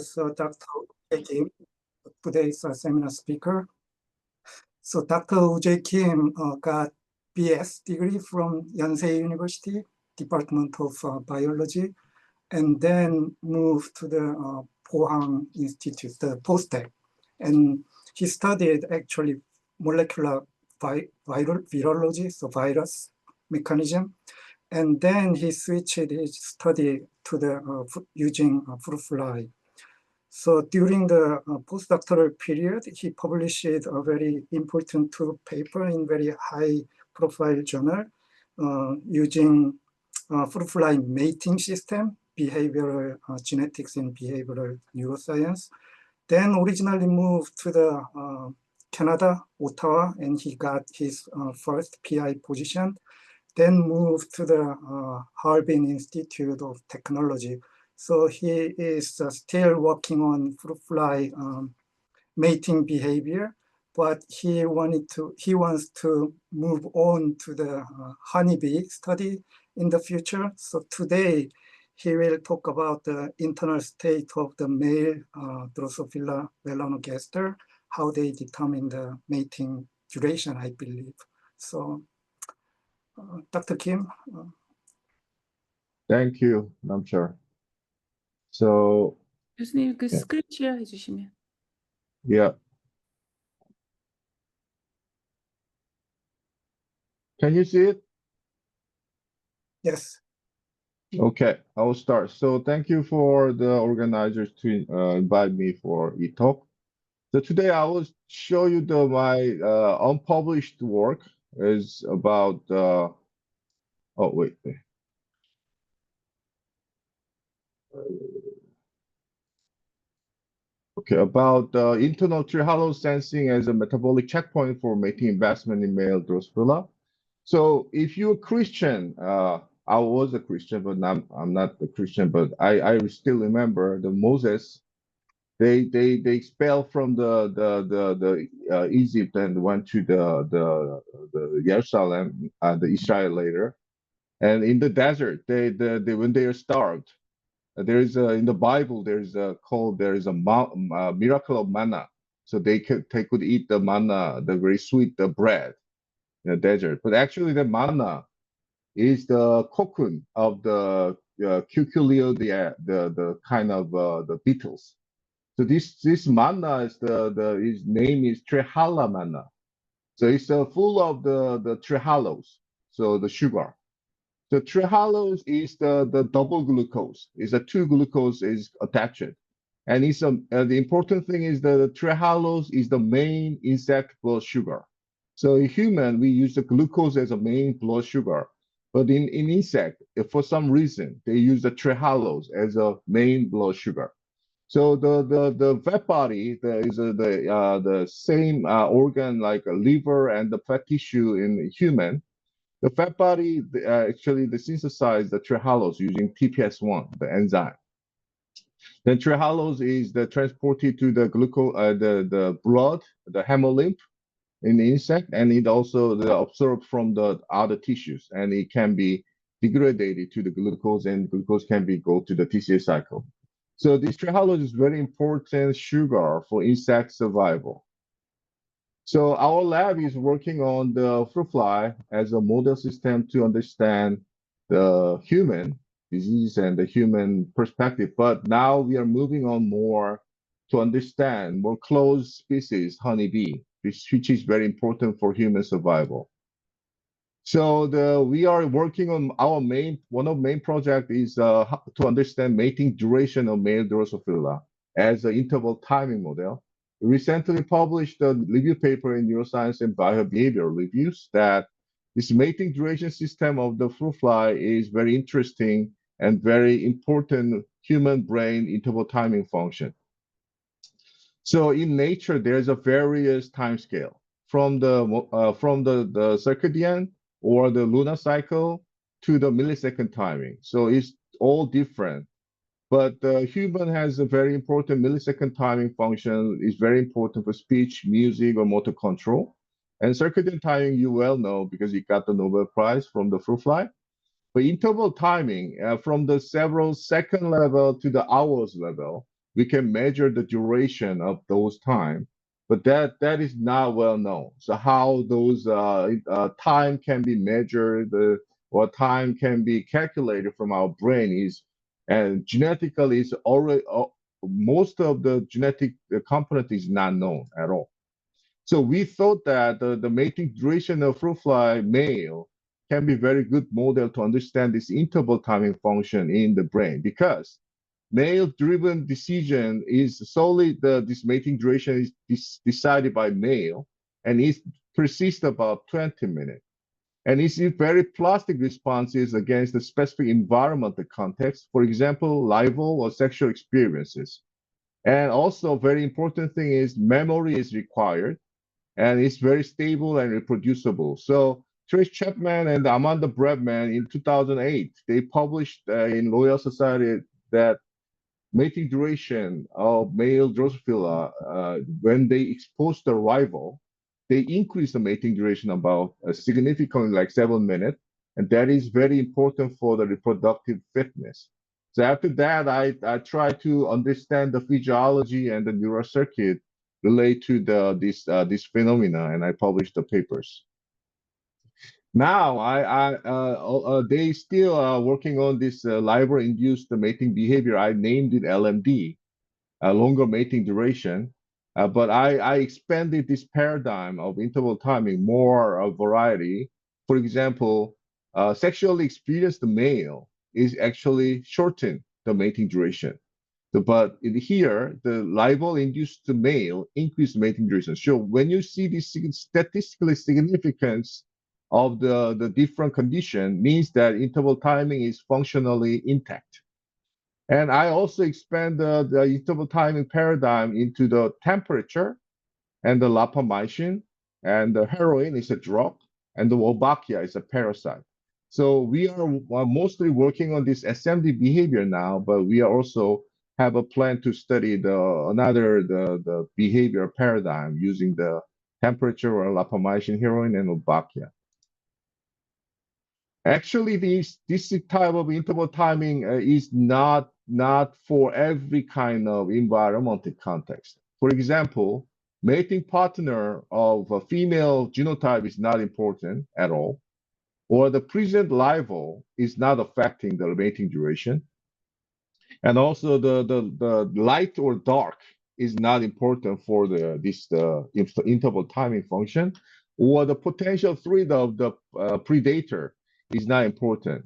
So Dr. Jae Kim, today's seminar speaker. So Dr. Jae Kim got BS degree from Yonsei University, Department of Biology, and then moved to the Pohang Institute, the postdoc. And he studied actually molecular virology, so virus mechanism. And then he switched his study to the using fruit fly. So during the postdoctoral period, he published a very important paper in very high profile journal using fruit fly mating system, behavioral genetics and behavioral neuroscience. Then originally moved to the Canada, Ottawa, and he got his first PI position. Then moved to the Harbin Institute of Technology. So he is still working on fruit fly mating behavior, but he wants to move on to the honeybee study in the future. So today he will talk about the internal state of the male Drosophila melanogaster, how they determine the mating duration, I believe. So Dr. Kim. Thank you, Namchar. So, 교수님 그 스크린 쉐어 해주시면. yeah. Can you see it? Yes. Okay, I will start. So thank you for the organizers to invite me for eTALK. So today I will show you my unpublished work is about, oh, wait. Okay, about internal tree hollow sensing as a metabolic checkpoint for mating investment in male Drosophila. So if you're a Christian, I was a Christian, but I'm not a Christian, but I still remember the Moses. They expelled from the Egypt and went to the Jerusalem, the Israel later, and in the desert they when they are starved. There is in the Bible there is a miracle of manna, so they could eat the manna, the very sweet the bread in the desert. But actually, the manna is the cocoon of the cuculiaceae, the kind of the beetles. So this manna is his name is trehallow manna. So it's full of the trehallows, so the sugar. The trehallows is the double glucose. Is a two glucose is attached, and it's the important thing is that the trehallows is the main insect blood sugar. So in human we use the glucose as a main blood sugar, but in insect for some reason they use the trehallows as a main blood sugar. So the fat body is the same organ like a liver and the fat tissue in human. The fat body actually they synthesize the trehallows using TPS1, the enzyme. Then trehallows is transported to the glucose, the blood, the hemolymph in the insect, and it also absorbed from the other tissues, and it can be degraded to the glucose, and glucose can go to the TCA cycle. So this trehallows is very important sugar for insect survival. So our lab is working on the fruit fly as a model system to understand the human disease and the human perspective. But now we are moving on more to understand more close species, honeybee, which is very important for human survival. So we are working on one of main project is to understand mating duration of male Drosophila as an interval timing model. We recently published a review paper in Neuroscience and Biobehavioral Reviews that this mating duration system of the fruit fly is very interesting and very important human brain interval timing function. So in nature, there's a various time scale from the circadian or the lunar cycle to the millisecond timing. So it's all different. But the human has a very important millisecond timing function. Is very important for speech, music, or motor control. And circadian timing, you well know because you got the Nobel Prize from the fruit fly. But interval timing from the several second level to the hours level we can measure the duration of those time, but that is not well known. So how those time can be measured or time can be calculated from our brain is, and genetically is already most of the genetic component is not known at all. So we thought that the mating duration of fruit fly male can be very good model to understand this interval timing function in the brain, because male-driven decision is solely this mating duration is decided by male, and it persists about 20 minutes. And it's a very plastic responses against the specific environmental context, for example, lival or sexual experiences. And also, very important thing is memory is required, and it's very stable and reproducible. So Trace Chapman and Amanda Bradman in 2008, they published in Royal Society that mating duration of male Drosophila, when they expose the rival, they increase the mating duration about significantly, like 7 minutes, and that is very important for the reproductive fitness. So after that, I try to understand the physiology and the neural circuit relate to this phenomena, and I published the papers. Now, they still are working on this liver-induced mating behavior. I named it LMD, longer mating duration. But I expanded this paradigm of interval timing, more variety. For example, sexually experienced male is actually shorten the mating duration. But here, the libel-induced male increased mating duration. So when you see this statistically significance of the different condition, means that interval timing is functionally intact. And I also expand the interval timing paradigm into the temperature and the lapamycin, and the heroin is a drug, and the Wolbachia is a parasite. So we are mostly working on this SMD behavior now, but we are also have a plan to study the behavior paradigm using the temperature or lapamycin, heroin, and Wolbachia. Actually, this type of interval timing is not for every kind of environmental context. For example, mating partner of a female genotype is not important at all, or the present lival is not affecting the mating duration, and also the light or dark is not important for this interval timing function, or the potential threat of the predator is not important.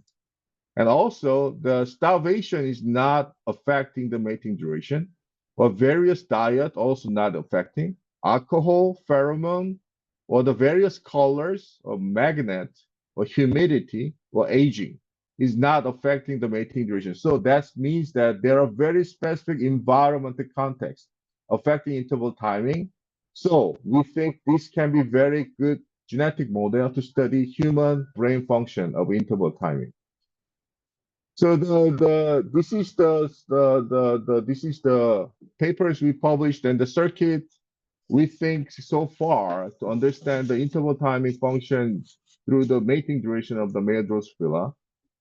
And also, the starvation is not affecting the mating duration, or various diet also not affecting. Alcohol, pheromone, or the various colors of magnet, or humidity, or aging is not affecting the mating duration. So that means that there are very specific environmental contexts affecting interval timing. So we think this can be very good genetic model to study human brain function of interval timing. So this is the papers we published, and the circuit we think so far to understand the interval timing function through the mating duration of the male Drosophila.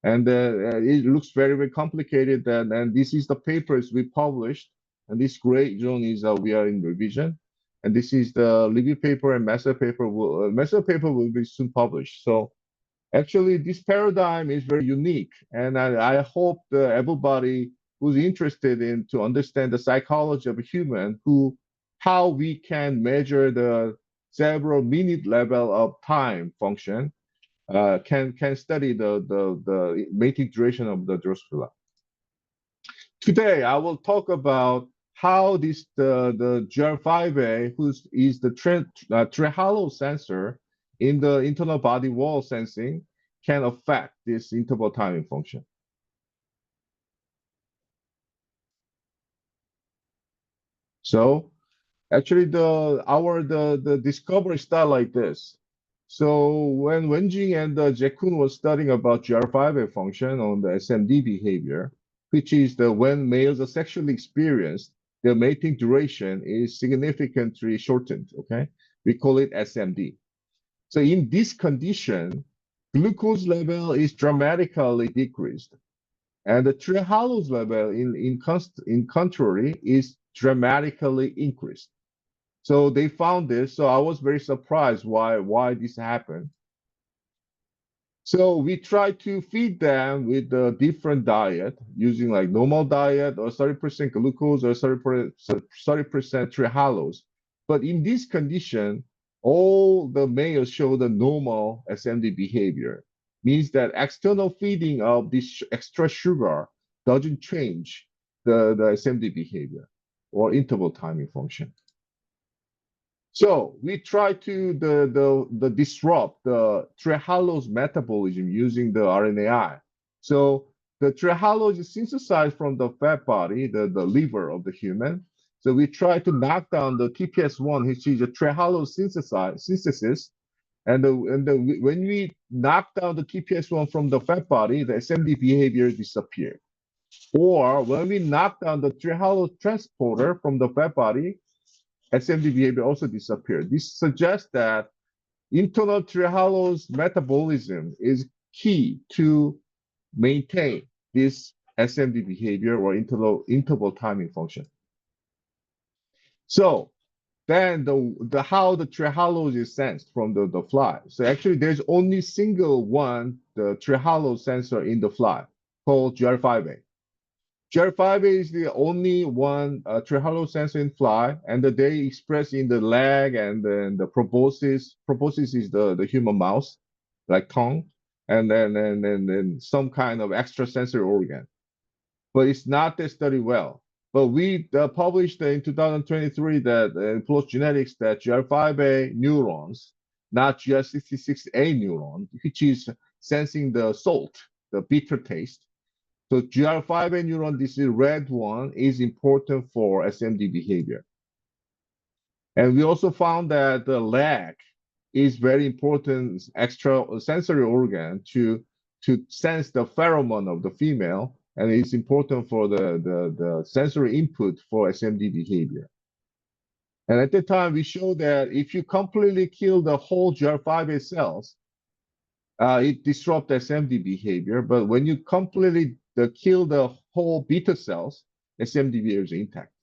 And it looks very, very complicated. And this is the papers we published. And this gray zone is we are in revision. And this is the review paper, and master paper will be soon published. So actually, this paradigm is very unique. And I hope that everybody who's interested in to understand the psychology of a human, how we can measure the several minute level of time function, can study the mating duration of the Drosophila. Today, I will talk about how the GR5A, is the trihalo sensor in the internal body wall sensing, can affect this interval timing function. So actually, the discovery start like this. So when Wenjing and Jae Kim was studying about GR5A function on the SMD behavior, which is when males are sexually experienced, their mating duration is significantly shortened. Okay, we call it SMD. So in this condition, glucose level is dramatically decreased. And the trehalose level in contrary is dramatically increased. So they found this. So I was very surprised why this happened. So we try to feed them with a different diet using like normal diet or 30% glucose or 30% trehalose. But in this condition, all the males show the normal SMD behavior. Means that external feeding of this extra sugar doesn't change the SMD behavior or interval timing function. So we try to disrupt the trehalose metabolism using the RNAi. So the trehalose is synthesized from the fat body, the liver of the human. So we try to knock down the TPS1, which is a trehalose synthesis. And when we knock down the TPS1 from the fat body, the SMD behavior disappears. Or when we knock down the trehalose transporter from the fat body, SMD behavior also disappeared. This suggests that internal trehalose metabolism is key to maintain this SMD behavior or interval timing function. So then how the trehalose is sensed from the fly. So actually there's only single one, the trehalose sensor in the fly called GR5A. GR5A is the only one trehalose sensor in fly, and they express in the leg and then the proboscis. Proboscis is the human mouse, like tongue, and then some kind of extrasensory organ. But it's not studied well. But we published in 2023 that in PLOS Genetics that GR5A neurons, not GR66A neuron, which is sensing the salt, the bitter taste. So GR5A neuron, this is red one, is important for SMD behavior. And we also found that the leg is very important extra sensory organ to sense the pheromone of the female, and it's important for the sensory input for SMD behavior. And at the time, we showed that if you completely kill the whole GR5A cells, it disrupts SMD behavior. But when you completely kill the whole beta cells, SMD behavior is intact.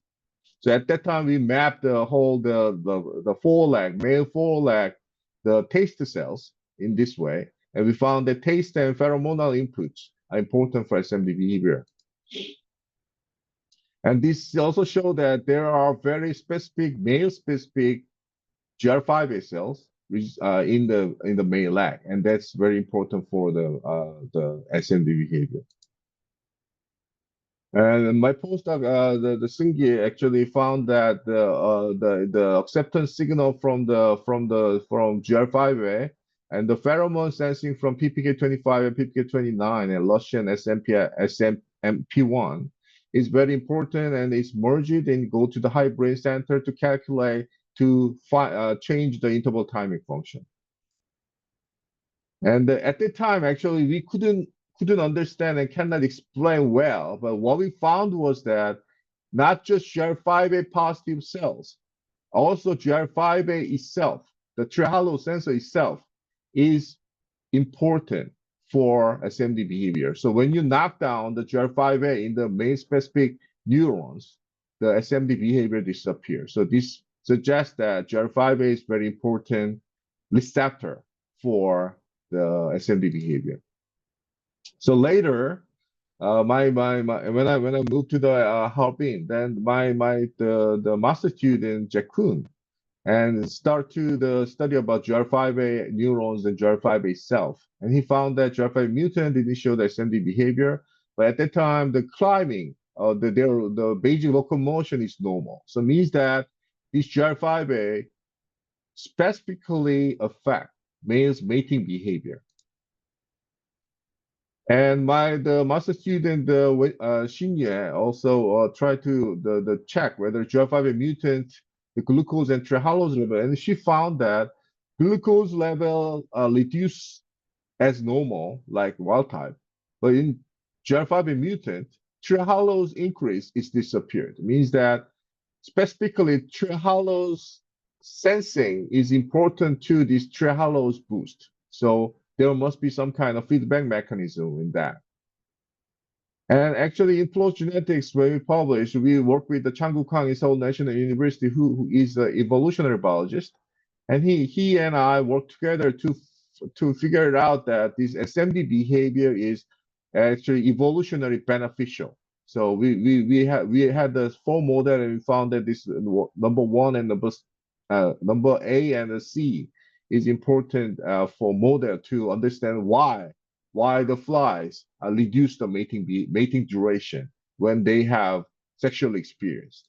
So at that time, we mapped the whole the foreleg, male foreleg, the taste cells in this way, and we found that taste and pheromonal inputs are important for SMD behavior. And this also showed that there are very specific male-specific GR5A cells in the male leg, and that's very important for the SMD behavior. And my postdoc, the Singi, actually found that the acceptance signal from GR5A and the pheromone sensing from PPK25 and PPK29 and Luscian SMP1 is very important, and it's merged and go to the high brain center to calculate to change the interval timing function. And at the time, actually, we couldn't understand and cannot explain well, but what we found was that not just GR5A positive cells, also GR5A itself, the trehalose sensor itself, is important for SMD behavior. So when you knock down the GR5A in the main specific neurons, the SMD behavior disappears. So this suggests that GR5A is very important receptor for the SMD behavior. So later, when I moved to the Harbin, then the master student Jae Kim and start to the study about GR5A neurons and GR5A itself, and he found that GR5 mutant didn't show the SMD behavior, but at that time the climbing, the Beijing locomotion is normal. So it means that this GR5A specifically affect males' mating behavior. And the master student Xinye also tried to check whether GR5A mutant, the glucose and trehalose level, and she found that glucose level reduced as normal, like wild type, but in GR5A mutant, trehalose increase is disappeared. It means that specifically trehalose sensing is important to this trehalose boost. So there must be some kind of feedback mechanism in that. And actually, in flow genetics, when we publish, we work with the Changu Kang in Seoul National University, who is an evolutionary biologist, and he and I work together to figure it out that this SMD behavior is actually evolutionary beneficial. So we had the four model, and we found that this number one and number A and C is important for model to understand why the flies reduce the mating duration when they have sexual experience.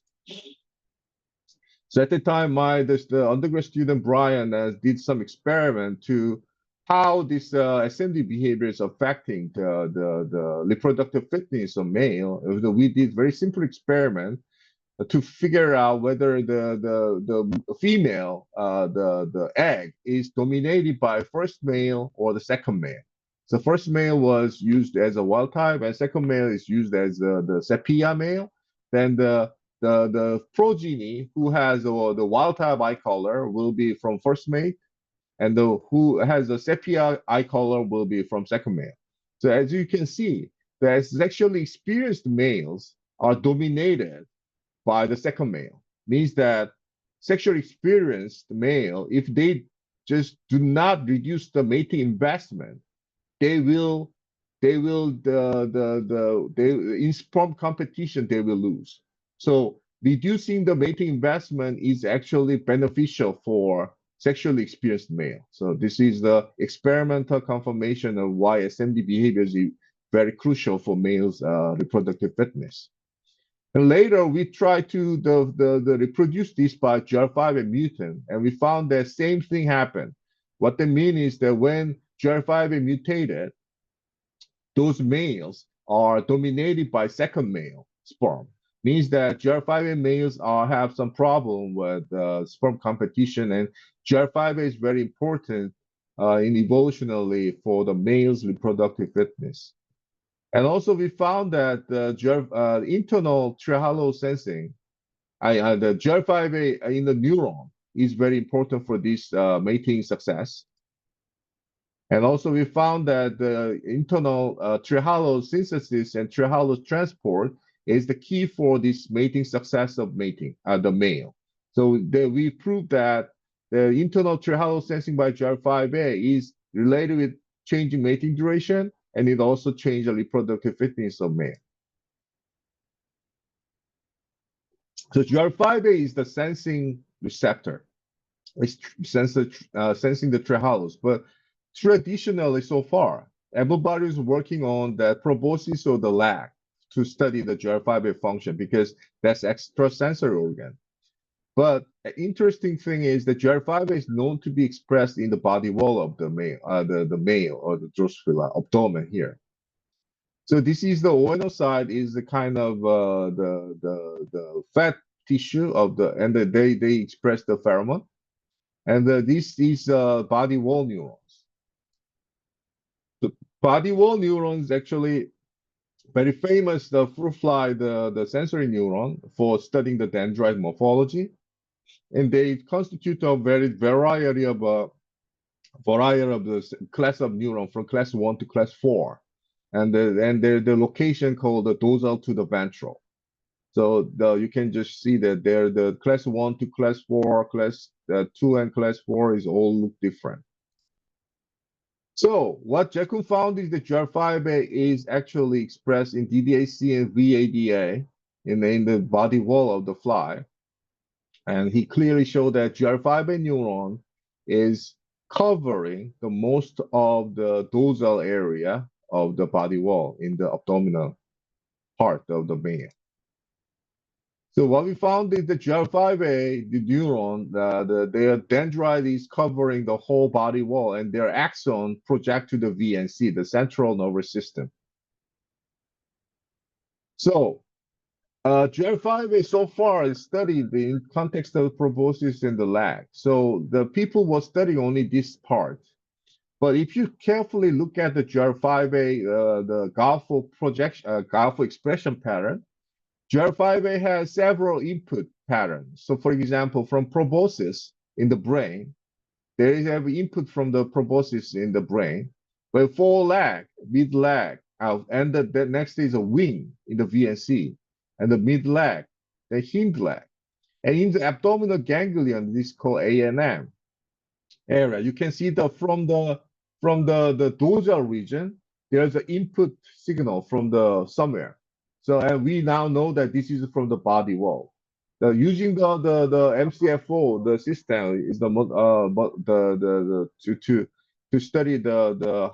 So at the time, the undergrad student Brian did some experiment to how this SMD behavior is affecting the reproductive fitness of male. We did very simple experiment to figure out whether the female the egg is dominated by first male or the second male. So first male was used as a wild type, and second male is used as the sepia male. Then the progeny who has the wild type eye color will be from first mate, and the who has the sepia eye color will be from second male. So as you can see, the sexually experienced males are dominated by the second male. Means that sexually experienced male, if they just do not reduce the mating investment, they will they in sperm competition they will lose. So reducing the mating investment is actually beneficial for sexually experienced male. So this is the experimental confirmation of why SMD behavior is very crucial for males' reproductive fitness. And later we tried to reproduce this by GR5 and mutant, and we found that same thing happened. What they mean is that when GR5 mutated, those males are dominated by second male sperm. Means that GR5A males have some problem with sperm competition, and GR5A is very important in evolutionally for the male's reproductive fitness. And also we found that the internal trihalo sensing, the GR5A in the neuron is very important for this mating success. And also we found that the internal trihalo synthesis and trihalo transport is the key for this mating success of mating, the male. So we proved that the internal trihalo sensing by GR5A is related with changing mating duration, and it also changed the reproductive fitness of male. So GR5A is the sensing receptor. It's sensing the trihalos, but traditionally so far, everybody is working on the proboscis or the lag to study the GR5A function because that's extrasensory organ. But an interesting thing is that GR5A is known to be expressed in the body wall of the male, the male or the Drosophila abdomen here. So this is the oinocyte is the kind of the fat tissue of the, and they express the pheromone, and this is body wall neurons. The body wall neurons actually very famous, the fruit fly, the sensory neuron for studying the dendrite morphology, and they constitute a variety of the class of neuron from class 1 to class 4, and the location called the dorsal to the ventral. So you can just see that they're the class 1 to class 4, class 2 and class 4 is all look different. So what Jae Kim found is that GR5A is actually expressed in DDAC and VADA in the body wall of the fly. And he clearly showed that GR5A neuron is covering the most of the dorsal area of the body wall in the abdominal part of the male. So what we found is that GR5A, the neuron, their dendrite is covering the whole body wall, and their axon project to the VNC, the central nervous system. So GR5A so far is studied in context of proboscis and the lag. So the people will study only this part. But if you carefully look at the GR5A, the GALFO projection, GALFO expression pattern, GR5A has several input patterns. So for example, from proboscis in the brain, there is every input from the proboscis in the brain. But for lag, mid lag, and the next is a wing in the VNC, and the mid leg, the hind leg. And in the abdominal ganglion, this is called ANM area. You can see the dorsal region, there's an input signal from the somewhere. So and we now know that this is from the body wall. Using the MCFO, the system is to study the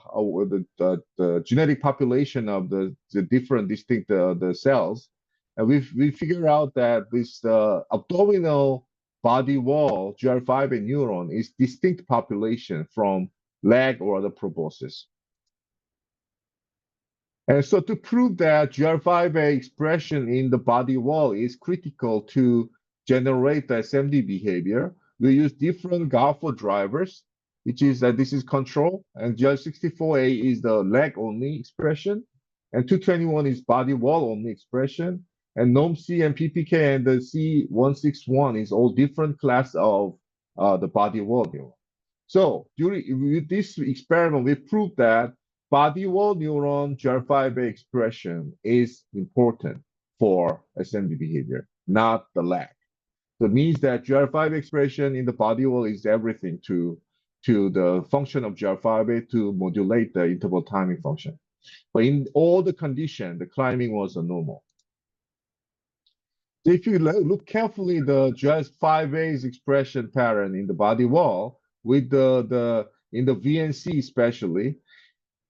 genetic population of the different distinct the cells, and we figure out that this abdominal body wall GR5A neuron is distinct population from leg or other proboscis. And so to prove that GR5A expression in the body wall is critical to generate the SMD behavior, we use different GAFO drivers, which is that this is control, and GR64A is the leg only expression, and 221 is body wall only expression, and NOM-C and PPK and the C161 is all different class of the body wall neuron. So with this experiment, we proved that body wall neuron GR5A expression is important for SMD behavior, not the leg. So it means that GR5A expression in the body wall is everything to the function of GR5A to modulate the interval timing function. But in all the conditions, the climbing was normal. So if you look carefully, the GR5A's expression pattern in the body wall with in the VNC especially,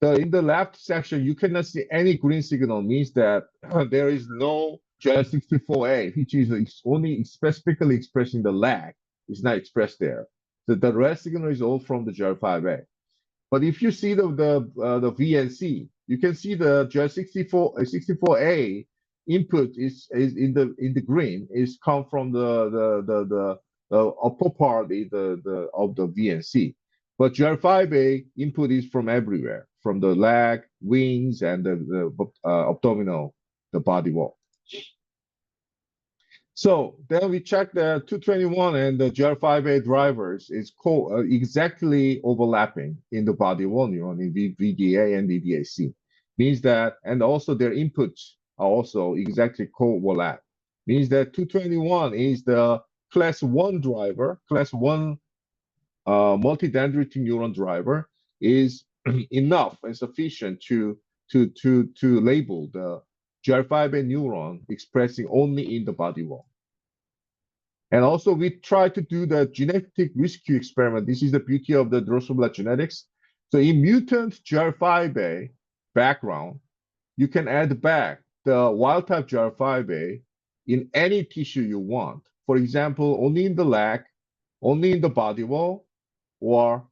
in the left section, you cannot see any green signal, means that there is no GR64A, which is only specifically expressing the lag. It's not expressed there. So the red signal is all from the GR5A. But if you see the VNC, you can see the GR64A input is in the green is come from the upper part of the VNC. But GR5A input is from everywhere, from the leg, wings, and the abdominal, the body wall. So then we check the 221 and the GR5A drivers is exactly overlapping in the body wall neuron in VDA and VDAC. Means that, and also their inputs are also exactly co-overlap. Means that 221 is the class 1 driver, class 1 multidendritic neuron driver is enough and sufficient to label the GR5A neuron expressing only in the body wall. And also we try to do the genetic rescue experiment. This is the beauty of the Drosophila genetics. So in mutant GR5A background, you can add back the wild type GR5A in any tissue you want. For example, only in the leg, only in the body wall, or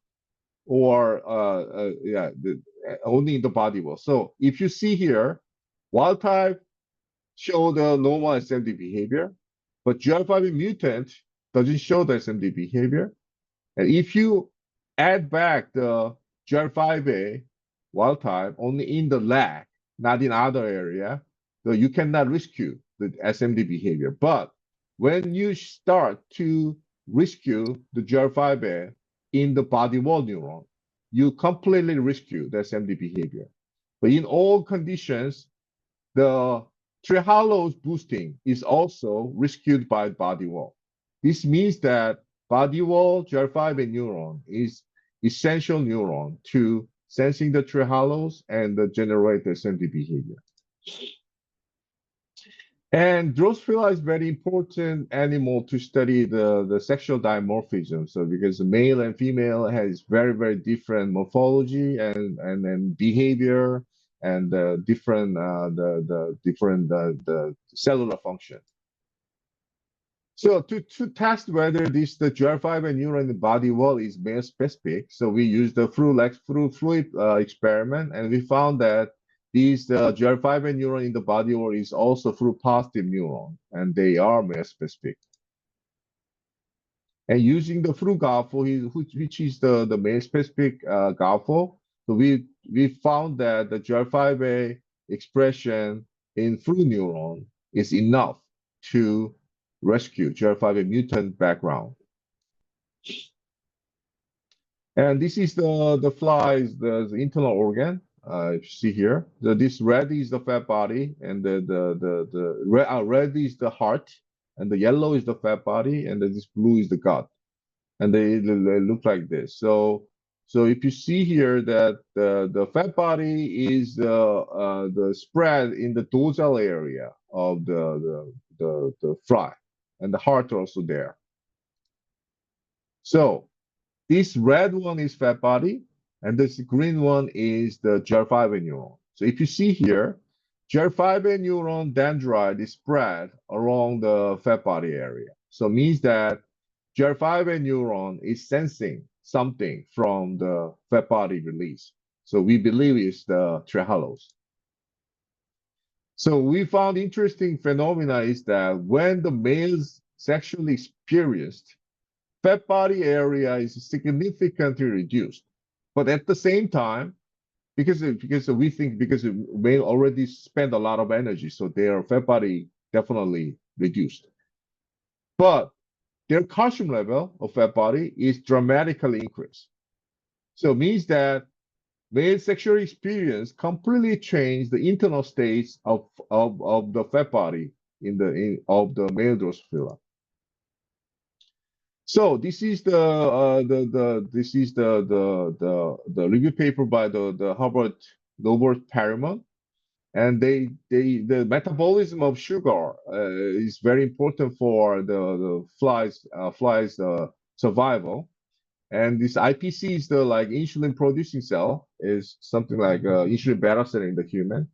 only in the body wall. So if you see here, wild type show the normal SMD behavior, but GR5A mutant doesn't show the SMD behavior. And if you add back the GR5A wild type only in the leg, not in other area, so you cannot rescue the SMD behavior. But when you start to rescue the GR5A in the body wall neuron, you completely rescue the SMD behavior. But in all conditions, the Trehalose boosting is also rescued by body wall. This means that body wall GR5A neuron is essential neuron to sensing the Trehalose and generate the SMD behavior. And Drosophila is very important animal to study the sexual dimorphism. So because the male and female has very, very different morphology and behavior and different the cellular function. So to test whether the GR5A neuron in the body wall is male specific, so we used the fluid experiment, and we found that these GR5A neuron in the body wall is also flu positive neuron, and they are male specific. And using the flu GAFO, which is the male specific GAFO, so we found that the GR5A expression in flu neuron is enough to rescue GR5A mutant background. And this is the flies, the internal organ. if you see here, this red is the fat body, and the red is the heart, and the yellow is the fat body, and then this blue is the gut, and they look like this. So if you see here that the fat body is the spread in the dorsal area of the fly, and the heart also there. So this red one is fat body, and this green one is the GR5 neuron. So if you see here, GR5 neuron dendrite is spread along the fat body area. So it means that GR5 neuron is sensing something from the fat body release. So we believe it's the trehalose. So we found interesting phenomena is that when the males sexually experienced, fat body area is significantly reduced. But at the same time, because we think because male already spend a lot of energy, so their fat body definitely reduced. But their calcium level of fat body is dramatically increased. So it means that male sexual experience completely changed the internal states of the fat body of the male Drosophila. So this is the review paper by the Harvard Norbert Perelman, and the metabolism of sugar is very important for the flies survival. And this IPC is the like insulin producing cell, is something like insulin beta cell in the human,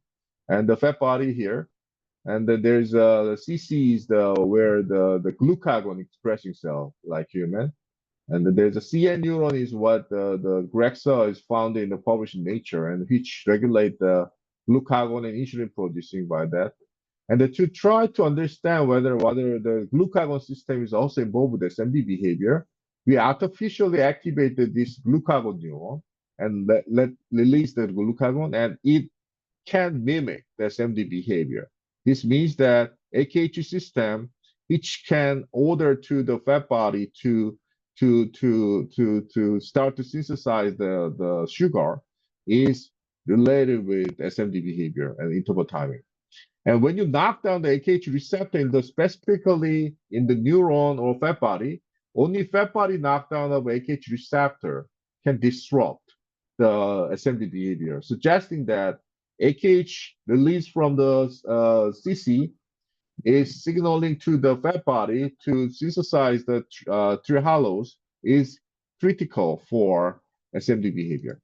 and the fat body here. And then there's the CC is where the glucagon expressing cell like human. And then there's a CN neuron is what the GREXA is found in the published Nature, and which regulate the glucagon and insulin producing by that. And to try to understand whether the glucagon system is also involved with SMD behavior, we artificially activated this glucagon neuron and let release the glucagon, and it can mimic the SMD behavior. This means that AKH system, which can order to the fat body to start to synthesize the sugar, is related with SMD behavior and interval timing. And when you knock down the AKH receptor specifically in the neuron or fat body, only fat body knockdown of AKH receptor can disrupt the SMD behavior, suggesting that AKH released from the CC is signaling to the fat body to synthesize the trehalose is critical for SMD behavior.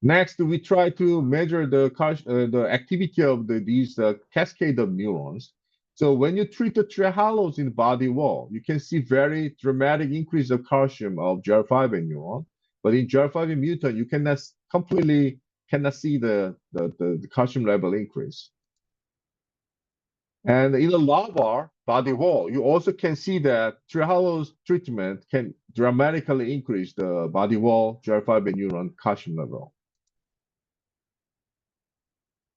Next, we try to measure the activity of these cascade of neurons. So when you treat the trehalose in the body wall, you can see very dramatic increase of calcium of GR5 neuron. But in GR5 mutant, you cannot see the calcium level increase. And in the lumbar body wall, you also can see that trehalose treatment can dramatically increase the body wall GR5 neuron calcium level.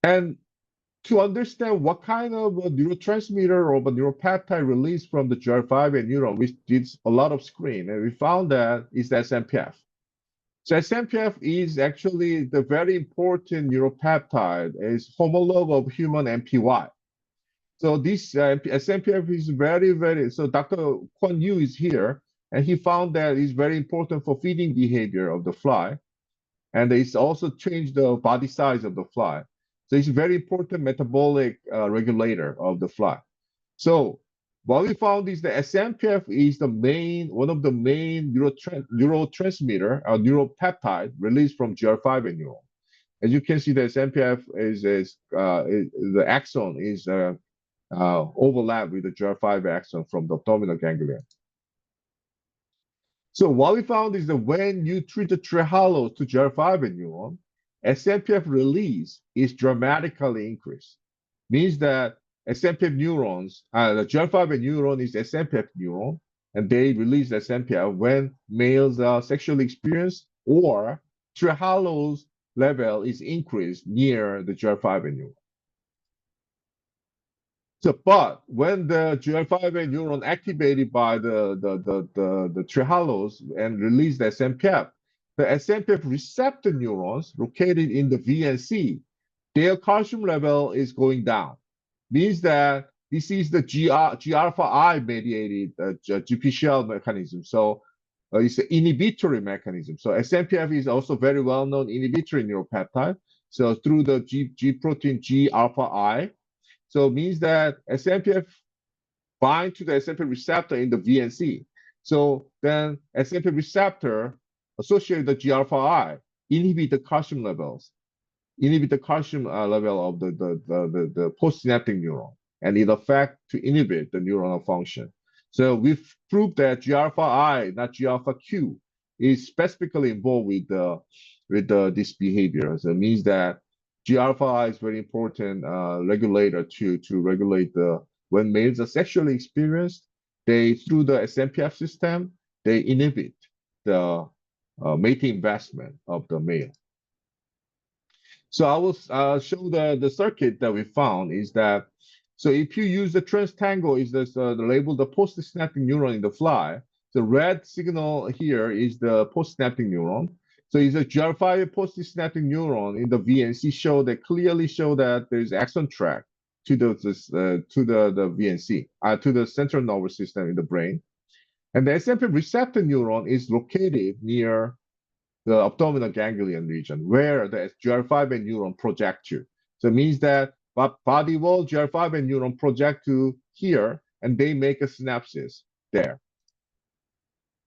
And to understand what kind of a neurotransmitter or a neuropeptide released from the GR5 neuron, we did a lot of screen, and we found that it's SMPF. So SMPF is actually the very important neuropeptide, is homologue of human MPY. So this SMPF is very, so Dr. Kwon Yu is here, and he found that it's very important for feeding behavior of the fly, and it's also changed the body size of the fly. So it's a very important metabolic regulator of the fly. So what we found is that SMPF is one of the main neurotransmitter or neuropeptide released from GR5 neuron. As you can see, the SMPF the axon is overlap with the GR5 axon from the abdominal ganglion. So what we found is that when you treat the trehalose to GR5 neuron, SMPF release is dramatically increased. Means that SMPF neurons, the GR5 neuron is SMPF neuron, and they release SMPF when males are sexually experienced or trehalose level is increased near the GR5 neuron. So, but when the GR5 neuron activated by the trehalose and release the SMPF, the SMPF receptor neurons located in the VNC, their calcium level is going down. Means that this is the G alpha I mediated GPCL mechanism. So it's an inhibitory mechanism. So SMPF is also very well known inhibitory neuropeptide. So through the G protein G alpha I, so it means that SMPF bind to the SMPF receptor in the VNC. So then SMPF receptor associated with the G alpha I inhibit the calcium levels, inhibit the calcium level of the postsynaptic neuron, and it affects to inhibit the neuronal function. So we've proved that G alpha I, not G alpha Q, is specifically involved with this behavior. So it means that G alpha I is very important regulator to regulate when males are sexually experienced, they through the SMPF system, they inhibit the mating investment of the male. So I will show the circuit that we found is that, so if you use the transtangle, is this the label the postsynaptic neuron in the fly. The red signal here is the postsynaptic neuron. So it's a GR5 postsynaptic neuron in the VNC clearly show that there is axon track to the VNC, to the central nervous system in the brain. And the SMPF receptor neuron is located near the abdominal ganglion region where the GR5 neuron project to. So it means that body wall GR5 neuron project to here, and they make a synapses there.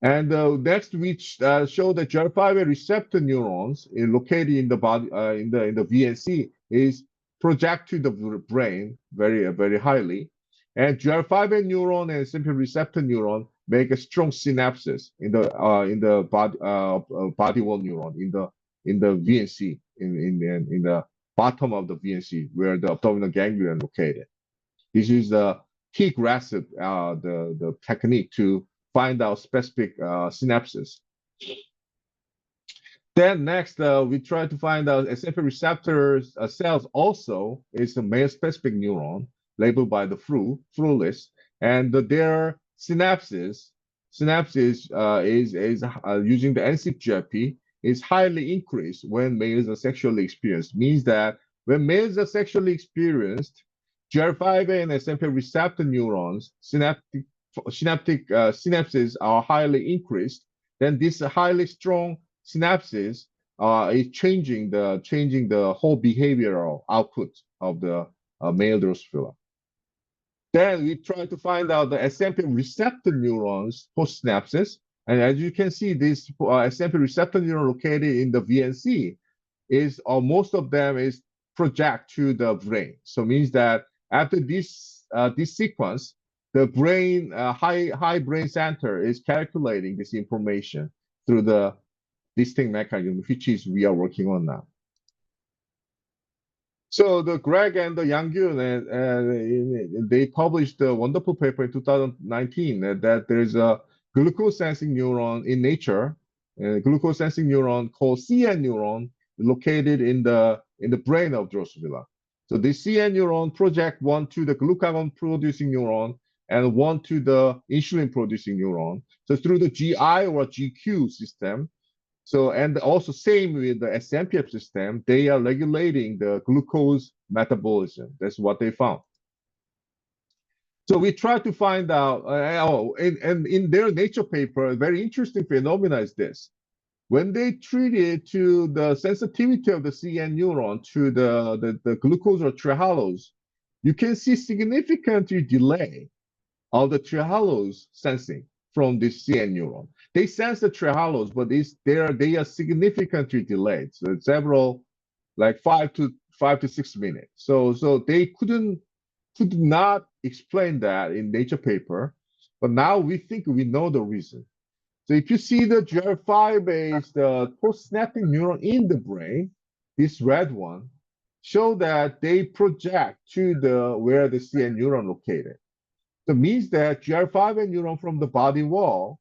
And next, we show the GR5 receptor neurons located in the body, in the VNC, is project to the brain very highly. And GR5 neuron and SMPF receptor neuron make a strong synapses in the body wall neuron in the VNC in the bottom of the VNC where the abdominal ganglion located. This is the T-aggressive the technique to find out specific synapses. Then next, we try to find out SMPF receptors cells also is a male-specific neuron labeled by the flu list, and their synapses is using the NCGFP is highly increased when males are sexually experienced. Means that when males are sexually experienced, GR5A and SMPF receptor neurons synapses are highly increased. Then this highly strong synapses is changing the whole behavioral output of the male Drosophila. Then we try to find out the SMPF receptor neurons post synapses, and as you can see, this SMPF receptor neuron located in the VNC is most of them is project to the brain. So it means that after this sequence, the brain high brain center is calculating this information through the distinct mechanism, which is we are working on now. So the Greg and the Yang-gyun, they published a wonderful paper in 2019 that there's a glucose sensing neuron in nature, glucose sensing neuron called CN neuron located in the brain of Drosophila. So the CN neuron project one to the glucagon producing neuron and one to the insulin producing neuron. So through the GI or GQ system. So, and also same with the SMPF system, they are regulating the glucose metabolism. That's what they found. So we try to find out, and in their Nature paper, a very interesting phenomena is this. When they treated to the sensitivity of the CN neuron to the glucose or trehalose, you can see significantly delay of the trehalose sensing from the CN neuron. They sense the trehalose, but they are significantly delayed. So it's several, like 5 to 6 minutes. So they could not explain that in Nature paper, but now we think we know the reason. So if you see the GR5-based postsynaptic neuron in the brain, this red one, show that they project to where the CN neuron located. So it means that GR5 neuron from the body wall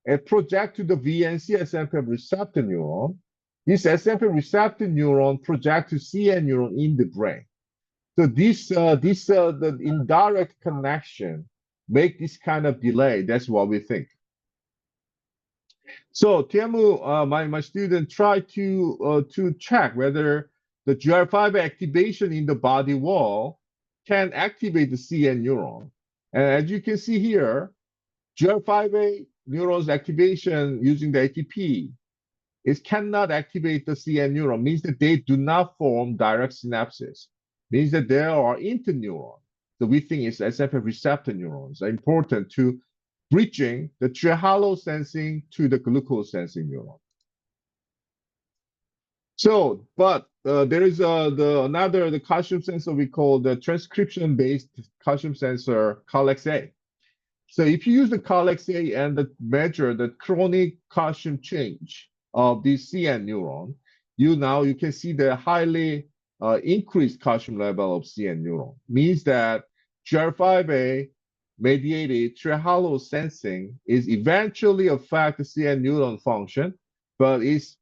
and project to the VNC SMPF receptor neuron. This SMPF receptor neuron project to CN neuron in the brain. So the indirect connection make this kind of delay. That's what we think. So Tiamu, my student tried to check whether the GR5 activation in the body wall can activate the CN neuron. And as you can see here, GR5A neurons activation using the ATP it cannot activate the CN neuron, means that they do not form direct synapses, means that there are interneurons. So we think it's SFF receptor neurons are important to bridging the trihalo sensing to the glucose sensing neuron. So, but there is the calcium sensor we call the transcription-based calcium sensor, CalX-A. So if you use the CalX-A and measure the chronic calcium change of the CN neuron, you can see the highly increased calcium level of CN neuron. Means that GR5A mediated trihalo sensing is eventually affect the CN neuron function, but it's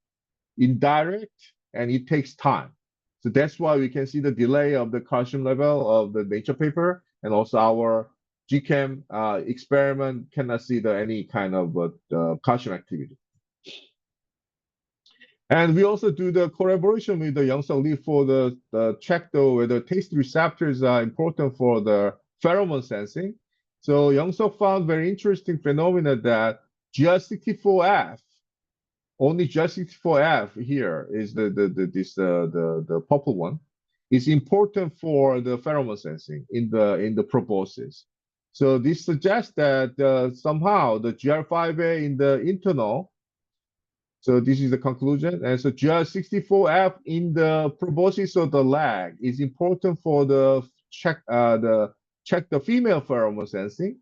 indirect and it takes time. So that's why we can see the delay of the calcium level of the Nature paper, and also our GChem experiment cannot see any kind of calcium activity. And we also do the collaboration with the Young-Suk Lee for the check whether taste receptors are important for the pheromone sensing. So Young-Suk found very interesting phenomena that GR64F, only GR64F here is the purple one, is important for the pheromone sensing in the proboscis. So this suggests that somehow the GR5A in the internal. So this is the conclusion. And so GR64F in the proboscis of the leg is important for the check the female pheromone sensing,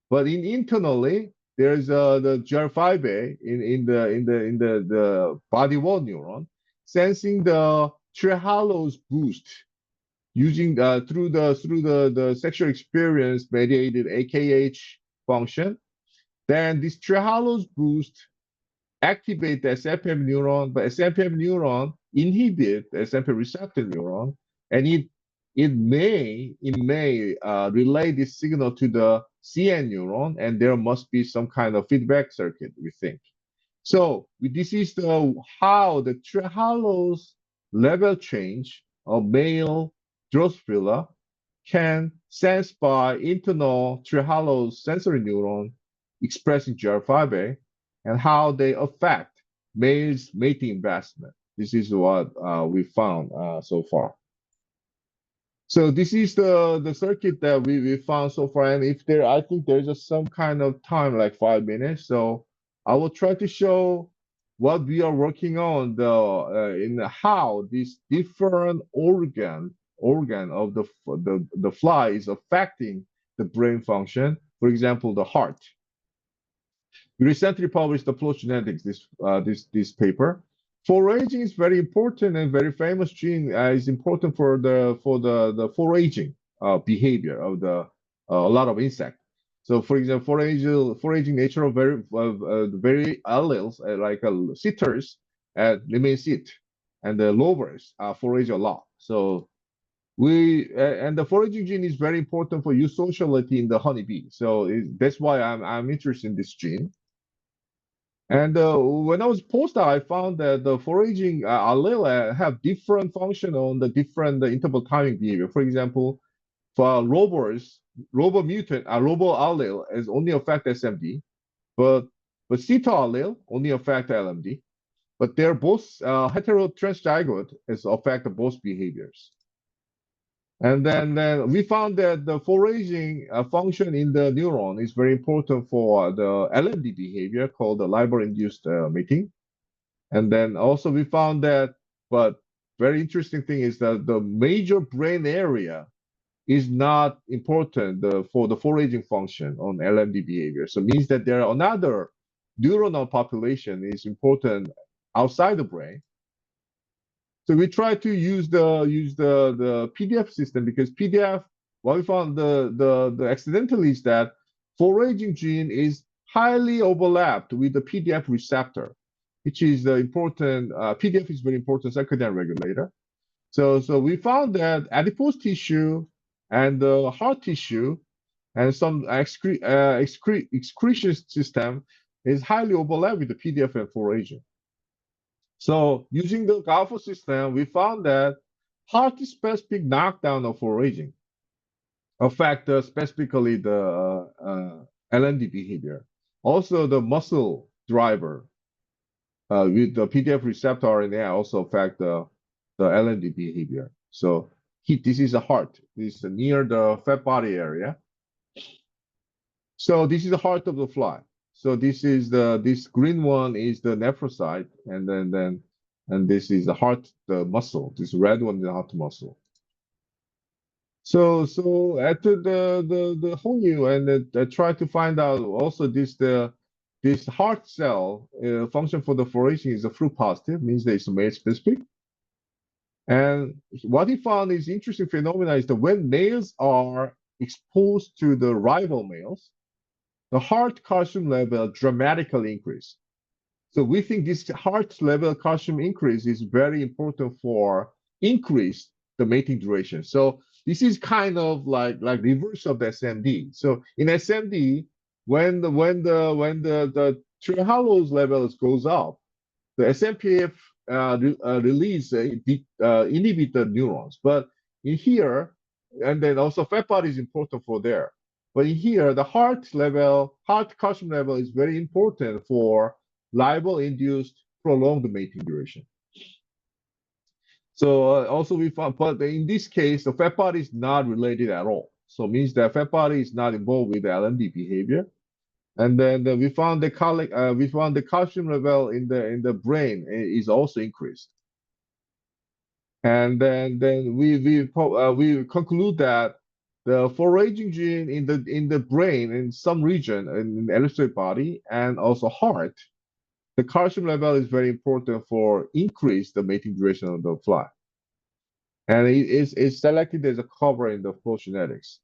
but internally there's the GR5A in the body wall neuron sensing the trihalo's boost using through the sexual experience mediated AKH function. Then this trihalo's boost activate the SMPM neuron, but SMPM neuron inhibit the SMPM receptor neuron, and it may relay this signal to the CN neuron, and there must be some kind of feedback circuit, we think. So this is how the trihalo's level change of male Drosophila can sense by internal trihalo sensory neuron expressing GR5A, and how they affect males' mating investment. This is what we found so far. So this is the circuit that we found so far, and if there, I think there's just some kind of time, like 5 minutes. So I will try to show what we are working on in how this different organ of the fly is affecting the brain function. For example, the heart. We recently published the flow genetics, this paper. Foraging is very important, and very famous gene is important for the foraging behavior of a lot of insects. So, for example, foraging nature of very alleles like sitters remain sit, and the lovers forage a lot. So and the foraging gene is very important for eusociality in the honeybee. So that's why I'm interested in this gene. And when I was postdoc, I found that the foraging allele have different function on the different interval timing behavior. For example, for robo mutant, robo allele is only affect SMD, but CETA allele only affect LMD. But they're both heterotranszygote is affect both behaviors. And then we found that the foraging function in the neuron is very important for the LMD behavior called the LIBOR-induced mating. And then also we found that, but very interesting thing is that the major brain area is not important for the foraging function on LMD behavior. So it means that there are another neuronal population is important outside the brain. So we try to use the PDF system, because PDF, what we found the accidental is that foraging gene is highly overlapped with the PDF receptor, which is the important, PDF is very important circadian regulator. So we found that adipose tissue and the heart tissue and some excretion system is highly overlapped with the PDF and foraging. So using the alpha system, we found that heart-specific knockdown of foraging affect specifically the LND behavior. Also, the muscle driver with the PDF receptor RNA also affect the LND behavior. So this is a heart. This is near the fat body area. So this is the heart of the fly. So this is this green one is the nephrocyte, and this is the heart, the muscle. This red one is the heart muscle. So after the whole new and I try to find out also this heart cell function for the foraging is a flu positive, means that it's male specific. And what he found is interesting phenomena is that when males are exposed to the rival males, the heart calcium level dramatically increase. So we think this heart level calcium increase is very important for increase the mating duration. So this is kind of like reverse of the SMD. So in SMD, when the Trehalose levels goes up, the SMPF release inhibit the neurons. But in here, and then also fat body is important for there. But in here, the heart calcium level is very important for libel-induced prolonged mating duration. So also we found, but in this case, the fat body is not related at all. So it means that fat body is not involved with the LND behavior. And then we found the calcium level in the brain is also increased. And then we conclude that the foraging gene in the brain in some region in the erythroid body and also heart, the calcium level is very important for increase the mating duration of the fly. And it's selected as a cover in the flow genetics.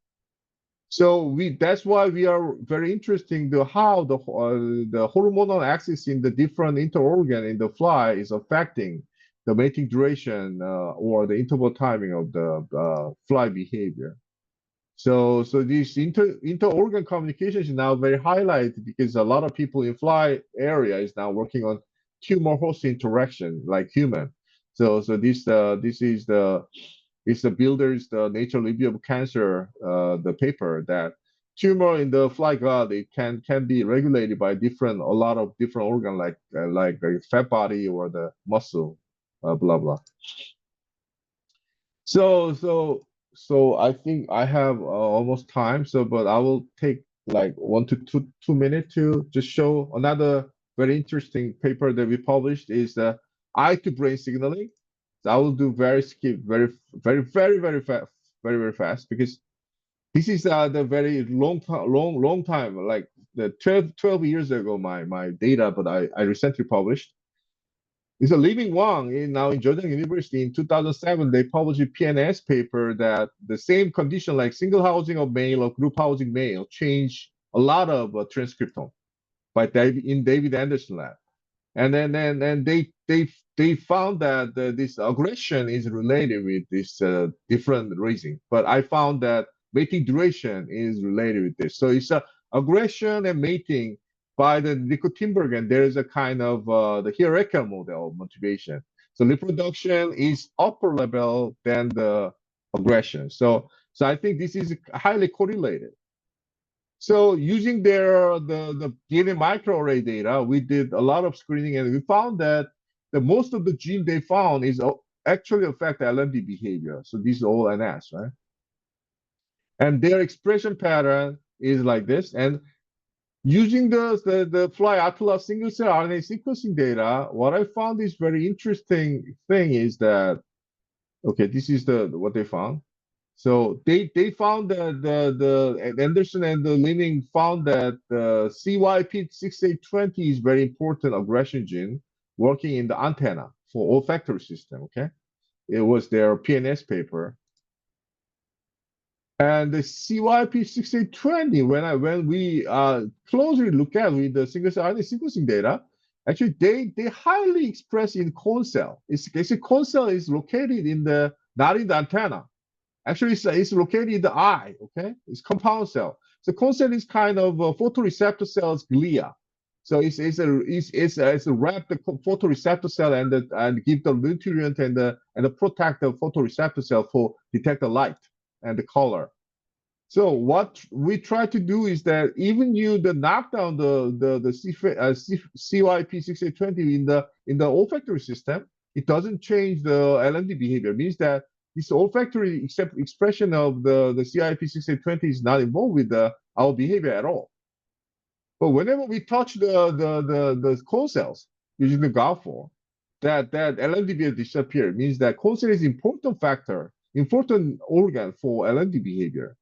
So that's why we are very interested in how the hormonal axis in the different interorgan in the fly is affecting the mating duration or the interval timing of the fly behavior. So this interorgan communication is now very highlighted because a lot of people in fly area is now working on tumor host interaction like human. So this is the builders the nature review of cancer the paper that tumor in the fly gut it can be regulated by a lot of different organ like the fat body or the muscle blah blah. So I think I have almost time. But I will take like 1 to 2 minutes to just show another very interesting paper that we published is the eye to brain signaling. So I will do very fast because this is the very long time like the 12 years ago my data, but I recently published. It's a Living Wang now in Jordan University in 2007. They published a PNAS paper that the same condition like single housing of male or group housing male change a lot of transcriptome by David Anderson lab. And then they found that this aggression is related with this different raising. But I found that mating duration is related with this. So it's aggression and mating by the Nico-Timberg, and there is a kind of the hierarchical model of motivation. So reproduction is upper level than the aggression. So I think this is highly correlated. So using the DNA microarray data, we did a lot of screening, and we found that the most of the gene they found is actually affect LMD behavior. So these are all NS, right? And their expression pattern is like this. And using the fly Atlas single cell RNA sequencing data, what I found is very interesting thing is that, okay, this is what they found. So they found that the Anderson and the Linning found that the CYP6820 is very important aggression gene working in the antenna for olfactory system. Okay, it was their PNS paper. And the CYP6820, when we closely look at with the single cell RNA sequencing data, actually they highly express in cone cell. It's cone cell is located not in the antenna. Actually, it's located in the eye, okay? It's compound cell. So cone cell is kind of photoreceptor cells, glia. So it's a wrap the photoreceptor cell and give the nutrient and protect the photoreceptor cell for detect the light and the color. So what we try to do is that even you knock down the CYP6820 in the olfactory system, it doesn't change the LND behavior. It means that this olfactory expression of the CYP6820 is not involved with our behavior at all. But whenever we touch the cone cells using the GAL4, that LND behavior disappears. It means that cone cell is important factor, important organ for LND behavior.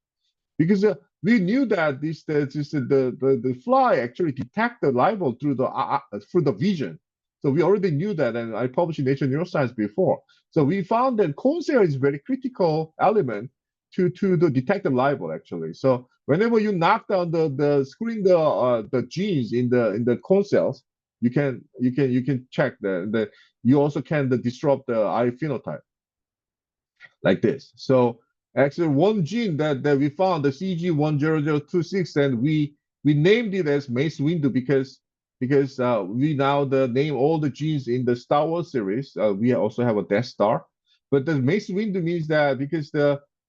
Because we knew that the fly actually detect the libel through the vision. So we already knew that, and I published in Nature Neuroscience before. So we found that cone cell is very critical element to detect the libel actually. So whenever you knock down screen the genes in the cone cells, you can check you also can disrupt the eye phenotype like this. So actually one gene that we found, the CG10026, and we named it as Mace Windu because we now name all the genes in the Star Wars series. We also have a Death Star, but the Mace Windu means that because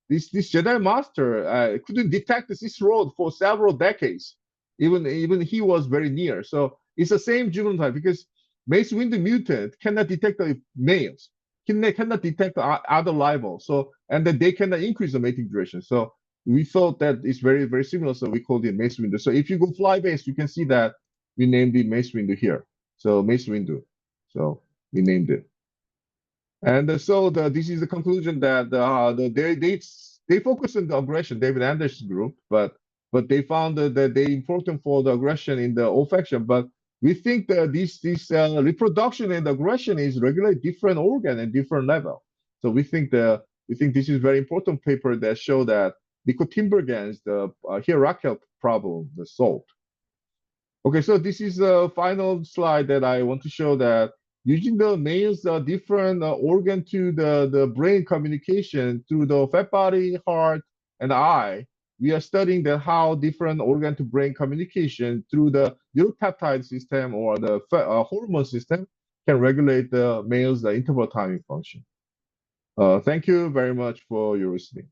this Jedi Master couldn't detect this road for several decades, even he was very near. So it's the same genotype because Mace Windu mutant cannot detect the males, cannot detect the other libel. So and then they cannot increase the mating duration. So we thought that it's very, very similar. So we called it Mace Windu. So if you go fly based, you can see that we named it Mace Windu here. So Mace Windu. So we named it. And so this is the conclusion that they focus on the aggression, David Anderson's group, but they found that they important for the aggression in the olfaction. But we think that this reproduction and aggression is regularly different organ and different level. So we think this is very important paper that show that Nicotinbergens, the hierarchical problem, is solved. Okay, so this is the final slide that I want to show that using the males different organ to the brain communication through the fat body, heart, and eye, we are studying that how different organ to brain communication through the neuropeptide system or the hormone system can regulate the male's interval timing function. Thank you very much for your listening.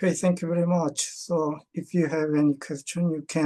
Okay, thank you very much. So if you have any question, you can